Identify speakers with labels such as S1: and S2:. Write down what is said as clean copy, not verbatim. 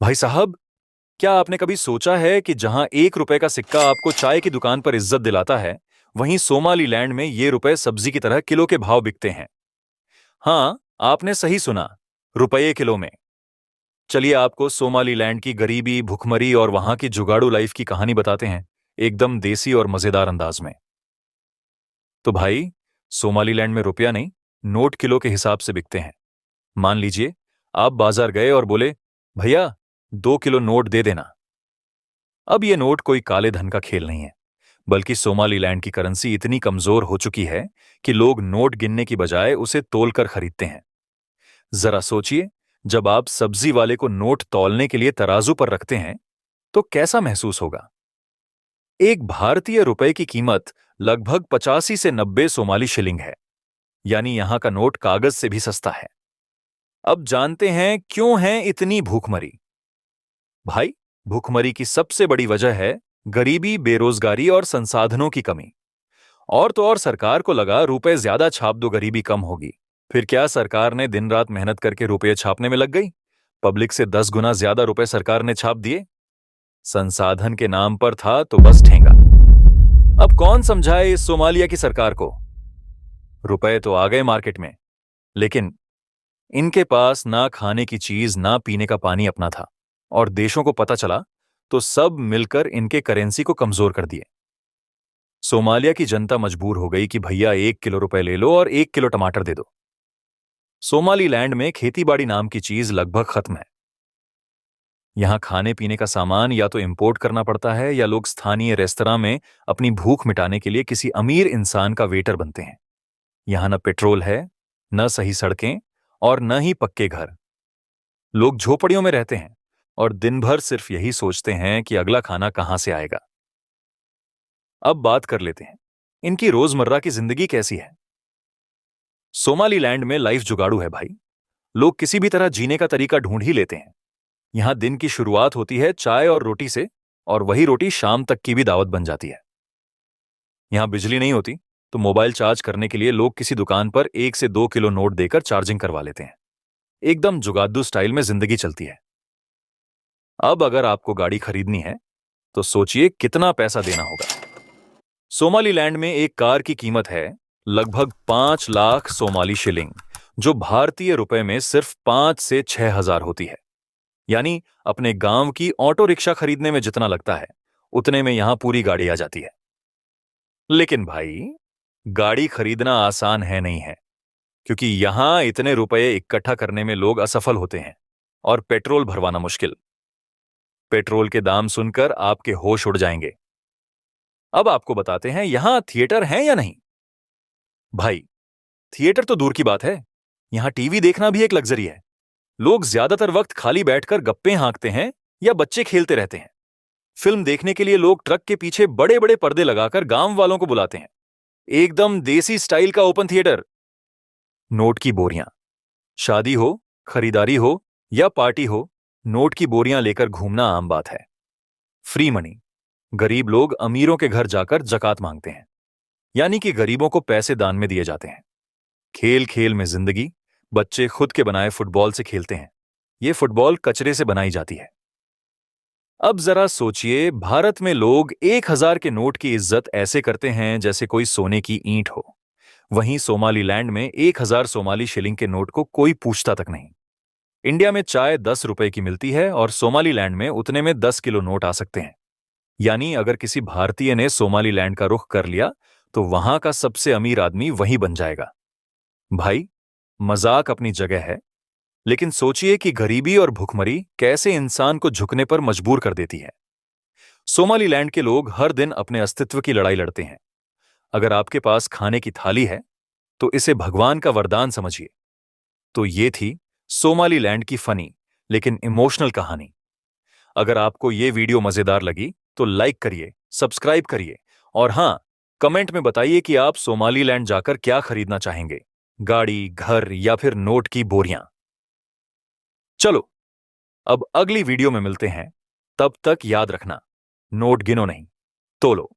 S1: भाई साहब, क्या आपने कभी सोचा है कि जहां 1 रुपए का सिक्का आपको चाय की दुकान पर इज्जत दिलाता है, वहीं सोमालीलैंड में ये रुपए सब्जी की तरह किलो के भाव बिकते हैं। हाँ, आपने सही सुना, रुपये किलो में। चलिए आपको सोमालीलैंड की गरीबी, भुखमरी और वहां की जुगाड़ू लाइफ की कहानी बताते हैं, एकदम देसी और मजेदार अंदाज में। तो भाई, सोमालीलैंड में रुपया नहीं, नोट किलो के हिसाब से बिकते हैं। मान लीजिए, आप बाजार गए और बोले, भैया 2 किलो नोट दे देना। अब ये नोट कोई काले धन का खेल नहीं है, बल्कि सोमालीलैंड की करेंसी इतनी कमजोर हो चुकी है कि लोग नोट गिनने की बजाय उसे तोलकर खरीदते हैं। जरा सोचिए, जब आप सब्जी वाले को नोट तौलने के लिए तराजू पर रखते हैं, तो कैसा महसूस होगा। एक भारतीय रुपए की कीमत लगभग 85 से 90 सोमाली शिलिंग है, यानी यहां का नोट कागज से भी सस्ता है। अब जानते हैं क्यों है इतनी भूखमरी। भाई, भूखमरी की सबसे बड़ी वजह है गरीबी, बेरोजगारी और संसाधनों की कमी। और तो और सरकार को लगा रुपए ज्यादा छाप दो, गरीबी कम होगी। फिर क्या सरकार ने दिन रात मेहनत करके रुपए छापने में लग गई। पब्लिक से 10 गुना ज्यादा रुपए सरकार ने छाप दिए। संसाधन के नाम पर था तो बस ठेंगा। अब कौन समझाए इस सोमालिया की सरकार को। रुपए तो आ गए मार्केट में, लेकिन इनके पास ना खाने की चीज ना पीने का पानी अपना था, और देशों को पता चला तो सब मिलकर इनके करेंसी को कमजोर कर दिए। सोमालिया की जनता मजबूर हो गई कि भैया 1 किलो रुपए ले लो और 1 किलो टमाटर दे दो। सोमालीलैंड में खेतीबाड़ी नाम की चीज लगभग खत्म है। यहां खाने पीने का सामान या तो इंपोर्ट करना पड़ता है, या लोग स्थानीय रेस्तरां में अपनी भूख मिटाने के लिए किसी अमीर इंसान का वेटर बनते हैं। यहां न पेट्रोल है, न सही सड़कें, और न ही पक्के घर। लोग झोपड़ियों में रहते हैं और दिन भर सिर्फ यही सोचते हैं कि अगला खाना कहां से आएगा। अब बात कर लेते हैं, इनकी रोजमर्रा की जिंदगी कैसी है। सोमालीलैंड में लाइफ जुगाड़ू है भाई। लोग किसी भी तरह जीने का तरीका ढूंढ ही लेते हैं। यहां दिन की शुरुआत होती है चाय और रोटी से, और वही रोटी शाम तक की भी दावत बन जाती है। यहां बिजली नहीं होती, तो मोबाइल चार्ज करने के लिए लोग किसी दुकान पर 1 से 2 किलो नोट देकर चार्जिंग करवा लेते हैं। एकदम जुगाड़ू स्टाइल में जिंदगी चलती है। अब अगर आपको गाड़ी खरीदनी है, तो सोचिए कितना पैसा देना होगा। सोमालीलैंड में एक कार की कीमत है लगभग 5 लाख सोमाली शिलिंग, जो भारतीय रुपए में सिर्फ 5 से 6 हजार होती है। यानी अपने गांव की ऑटो रिक्शा खरीदने में जितना लगता है, उतने में यहां पूरी गाड़ी आ जाती है। लेकिन भाई, गाड़ी खरीदना आसान है नहीं है, क्योंकि यहां इतने रुपए इकट्ठा करने में लोग असफल होते हैं, और पेट्रोल भरवाना मुश्किल। पेट्रोल के दाम सुनकर आपके होश उड़ जाएंगे। अब आपको बताते हैं यहां थिएटर हैं या नहीं। भाई, थिएटर तो दूर की बात है, यहां टीवी देखना भी एक लग्जरी है। लोग ज्यादातर वक्त खाली बैठकर गप्पे हाँकते हैं या बच्चे खेलते रहते हैं। फिल्म देखने के लिए लोग ट्रक के पीछे बड़े बड़े पर्दे लगाकर गांव वालों को बुलाते हैं। एकदम देसी स्टाइल का ओपन थिएटर। नोट की बोरियां, शादी हो, खरीदारी हो या पार्टी हो, नोट की बोरियां लेकर घूमना आम बात है। फ्री मनी, गरीब लोग अमीरों के घर जाकर जकात मांगते हैं, यानी कि गरीबों को पैसे दान में दिए जाते हैं। खेल खेल में जिंदगी। बच्चे खुद के बनाए फुटबॉल से खेलते हैं। ये फुटबॉल कचरे से बनाई जाती है। अब जरा सोचिए, भारत में लोग 1 हजार के नोट की इज्जत ऐसे करते हैं जैसे कोई सोने की ईंट हो। वहीं सोमालीलैंड में 1 हजार सोमाली शिलिंग के नोट को कोई पूछता तक नहीं। इंडिया में चाय 10 रुपए की मिलती है, और सोमालीलैंड में उतने में 10 किलो नोट आ सकते हैं। यानी अगर किसी भारतीय ने सोमालीलैंड का रुख कर लिया, तो वहां का सबसे अमीर आदमी वही बन जाएगा। भाई, मजाक अपनी जगह है, लेकिन सोचिए कि गरीबी और भुखमरी कैसे इंसान को झुकने पर मजबूर कर देती है। सोमालीलैंड के लोग हर दिन अपने अस्तित्व की लड़ाई लड़ते हैं। अगर आपके पास खाने की थाली है, तो इसे भगवान का वरदान समझिए। तो ये थी सोमालीलैंड की फनी लेकिन इमोशनल कहानी। अगर आपको ये वीडियो मजेदार लगी, तो लाइक करिए, सब्सक्राइब करिए, और हां, कमेंट में बताइए कि आप सोमालीलैंड जाकर क्या खरीदना चाहेंगे, गाड़ी, घर या फिर नोट की बोरियां। चलो, अब अगली वीडियो में मिलते हैं। तब तक याद रखना, नोट गिनो नहीं, तोलो।